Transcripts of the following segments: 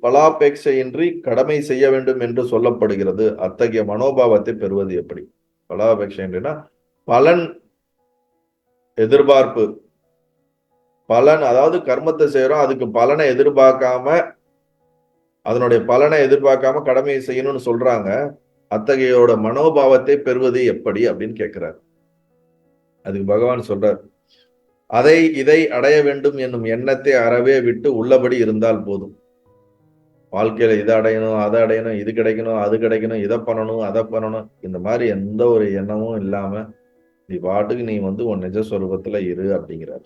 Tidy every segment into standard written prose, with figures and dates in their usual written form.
பலாபேட்சையின்றி கடமை செய்ய வேண்டும் என்று சொல்லப்படுகிறது. அத்தகைய மனோபாவத்தை பெறுவது எப்படி? பலாபேட்சைன்றா பலன் எதிர்பார்ப்பு, பலன், அதாவது கர்மத்தை செய்யறோம், அதுக்கு பலனை எதிர்பார்க்காம, அதனுடைய பலனை எதிர்பார்க்காம கடமையை செய்யணும்னு சொல்றாங்க. அத்தகையோட மனோபாவத்தை பெறுவது எப்படி அப்படின்னு கேட்கிறார். அதுக்கு பகவான் சொல்றார், இதை அடைய வேண்டும் என்னும் எண்ணத்தை அறவே விட்டு உள்ளபடி இருந்தால் போதும். வாழ்க்கையில இதை அடையணும், அதை அடையணும், இது கிடைக்கணும், அது கிடைக்கணும், இதை பண்ணணும், அதை பண்ணணும், இந்த மாதிரி எந்த ஒரு எண்ணமும் இல்லாம நீ பாட்டுக்கு நீ உன் நிஜஸ்வரூபத்துல இரு அப்படிங்கிறார்.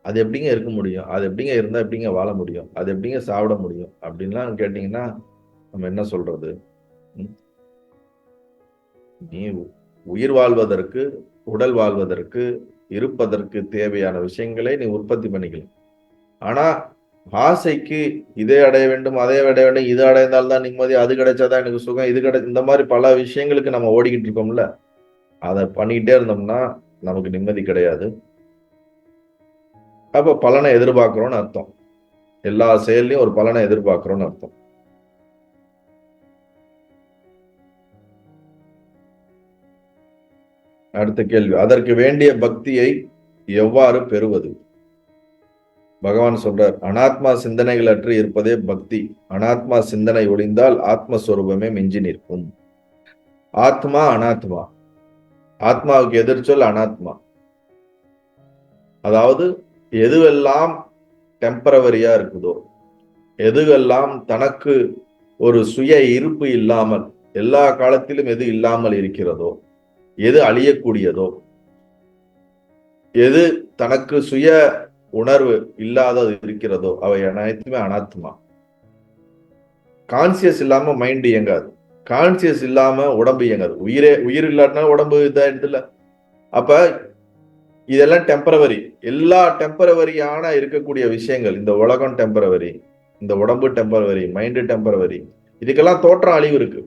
அது எப்படிங்க இருக்க முடியும்? அது எப்படிங்க இருந்தா எப்படிங்க வாழ முடியும்? அது எப்படிங்க சாப்பிட முடியும் அப்படின்லாம் கேட்டீங்கன்னா நம்ம என்ன சொல்றது? நீ உயிர் வாழ்வதற்கு, உடல் வாழ்வதற்கு, இருப்பதற்கு தேவையான விஷயங்களை நீ உற்பத்தி பண்ணிக்கலாம். ஆனா ஆசைக்கு இதை அடைய வேண்டும், அதை அடைய வேண்டும், இது அடைந்தால்தான் நிம்மதி, அது கிடைச்சாதான் எனக்கு சுகம், இது இந்த மாதிரி பல விஷயங்களுக்கு நம்ம ஓடிக்கிட்டு இருக்கோம்ல. அதை பண்ணிக்கிட்டே இருந்தோம்னா நமக்கு நிம்மதி கிடையாது. அப்ப பலனை எதிர்பார்க்கிறோம்னு அர்த்தம். எல்லா செயல்லையும் ஒரு பலனை எதிர்பார்க்கிறோம்னு அர்த்தம். அடுத்த கேள்வி, அதற்கு வேண்டிய பக்தியை எவ்வாறு பெறுவது? பகவான் சொல்றார், அனாத்மா சிந்தனைகள் அற்று இருப்பதே பக்தி. அனாத்மா சிந்தனை ஒளிந்தால் ஆத்மஸ்வரூபமே மிஞ்சி நிற்கும். ஆத்மா அனாத்மா, ஆத்மாவுக்கு எதிர்ச்சொல் அனாத்மா. அதாவது எதுவெல்லாம் டெம்பரவரியா இருக்குதோ, எதுவெல்லாம் தனக்கு ஒரு சுய இருப்பு இல்லாமல், எல்லா காலத்திலும் எது இல்லாமல் இருக்கிறதோ, எது அழியக்கூடியதோ, எது தனக்கு சுய உணர்வு இல்லாதது இருக்கிறதோ, அவை அனைத்துமே அனாத்மா. கான்சியஸ் இல்லாம மைண்ட் இயங்காது, கான்சியஸ் இல்லாம உடம்பு இயங்காது. உயிர் இல்லாட்டினா உடம்பு இதாயிடுதுல. அப்ப இதெல்லாம் டெம்பரவரி. எல்லா டெம்பரவரியான இருக்கக்கூடிய விஷயங்கள், இந்த உலகம் டெம்பரவரி, இந்த உடம்பு டெம்பரவரி, மைண்ட் டெம்பரவரி, இதுக்கெல்லாம் தோற்றம் அழிவு இருக்கு.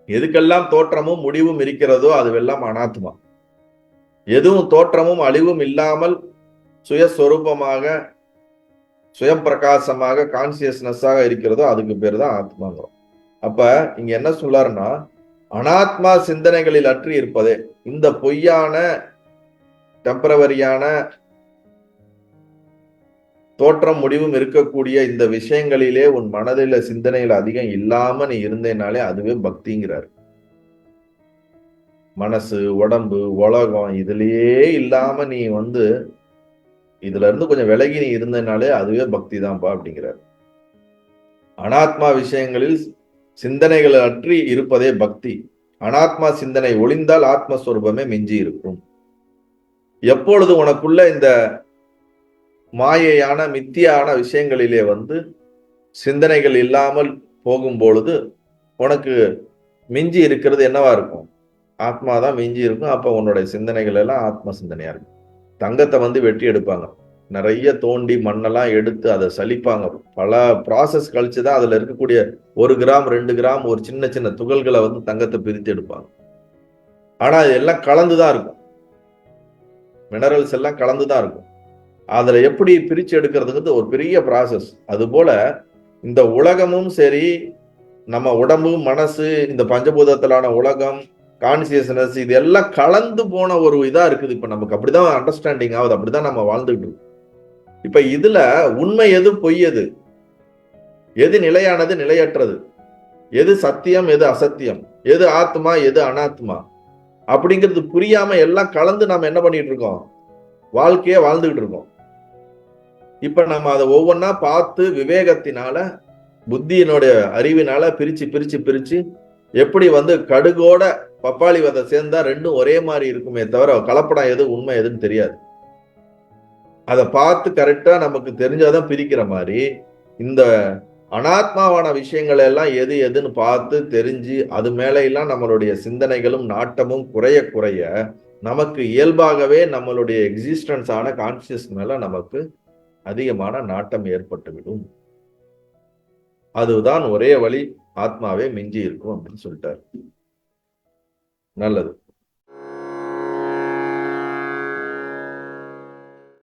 எதுக்கெல்லாம் தோற்றமும் முடிவும் இருக்கிறதோ அதுவெல்லாம் அனாத்மா. எதுவும் தோற்றமும் அழிவும் இல்லாமல் சுயஸ்வரூபமாக, சுயம் பிரகாசமாக, கான்சியஸ்னஸாக இருக்கிறதோ அதுக்கு பேர் தான் ஆத்மாங்கிறோம். அப்ப இங்க என்ன சொல்லாருன்னா, அனாத்மா சிந்தனைகளில் அற்றி இருப்பதே, இந்த பொய்யான டெம்பரவரியான தோற்றம் முடிவும் இருக்கக்கூடிய இந்த விஷயங்களிலே உன் மனதில சிந்தனைகள் அதிகம் இல்லாம நீ இருந்தேனாலே அதுவே பக்திங்கிறார். மனசு, உடம்பு, உலகம் இதுலயே இல்லாம நீ இதுல இருந்து கொஞ்சம் விலகி நீ இருந்தனாலே அதுவே பக்தி தான்ப்பா அப்படிங்கிறார். அனாத்மா விஷயங்களில் சிந்தனைகள் அற்றி இருப்பதே பக்தி. அனாத்மா சிந்தனை ஒளிந்தால் ஆத்மஸ்வரூபமே மிஞ்சி இருக்கும். எப்பொழுது உனக்குள்ள இந்த மாயையான மித்தியான விஷயங்களிலே சிந்தனைகள் இல்லாமல் போகும் பொழுது உனக்கு மிஞ்சி இருக்கிறது என்னவா இருக்கும்? ஆத்மாதான் மிஞ்சி இருக்கும். அப்ப உன்னுடைய சிந்தனைகள் எல்லாம் ஆத்ம சிந்தனையா இருக்கும். தங்கத்தை வெட்டி எடுப்பாங்க, நிறைய தோண்டி மண்ணெல்லாம் எடுத்து அதை சலிப்பாங்க. பல ப்ராசஸ் கழிச்சுதான் அதுல இருக்கக்கூடிய 1 கிராம் 2 கிராம் ஒரு சின்ன சின்ன துகள்களை தங்கத்தை பிரித்து எடுப்பாங்க. ஆனா இது எல்லாம் கலந்துதான் இருக்கும், மினரல்ஸ் எல்லாம் கலந்துதான் இருக்கும். அதுல எப்படி பிரிச்சு எடுக்கிறதுங்கிறது ஒரு பெரிய ப்ராசஸ். அது போல இந்த உலகமும் சரி, நம்ம உடம்பு, மனசு, இந்த பஞ்சபூதத்திலான உலகம், கான்சியஸ்னஸ், இது எல்லாம் கலந்து போன ஒரு இதா இருக்குது. இப்ப நமக்கு அப்படிதான் அண்டர்ஸ்டாண்டிங் ஆகுது, அப்படிதான் நம்ம வாழ்ந்துட்டு இருக்கோம். இப்ப இதுல உண்மை எது, பொய் எது, எது நிலையானது, நிலையற்றது, எது சத்தியம், எது அசத்தியம், எது ஆத்மா, எது அனாத்மா அப்படிங்கிறது புரியாம எல்லாம் கலந்து நாம என்ன பண்ணிட்டு இருக்கோம்? வாழ்க்கைய வாழ்ந்துகிட்டு இருக்கோம். இப்ப நம்ம அதை ஒவ்வொன்னா பார்த்து விவேகத்தினால, புத்தியினுடைய அறிவினால பிரிச்சு பிரிச்சு பிரிச்சு எப்படி கடுகோட பப்பாளி விதை சேர்ந்தா ரெண்டும் ஒரே மாதிரி இருக்குமே தவிர கலப்படம் எது உண்மை எதுன்னு தெரியாது. அதை பார்த்து கரெக்டா நமக்கு தெரிஞ்சாதான் பிரிக்கிற மாதிரி இந்த அனாத்மாவான விஷயங்கள் எல்லாம் எது எதுன்னு பார்த்து தெரிஞ்சு அது மேல எல்லாம் நம்மளுடைய சிந்தனைகளும் நாட்டமும் குறைய குறைய நமக்கு இயல்பாகவே நம்மளுடைய எக்ஸிஸ்டன்ஸ் ஆன கான்சியஸ் மேல நமக்கு அதிகமான நாட்டம் ஏற்பட்டுவிடும். அதுதான் ஒரே வழி, ஆத்மாவே மிஞ்சி இருக்கும் அப்படின்னு சொல்லிட்டார். நல்லது.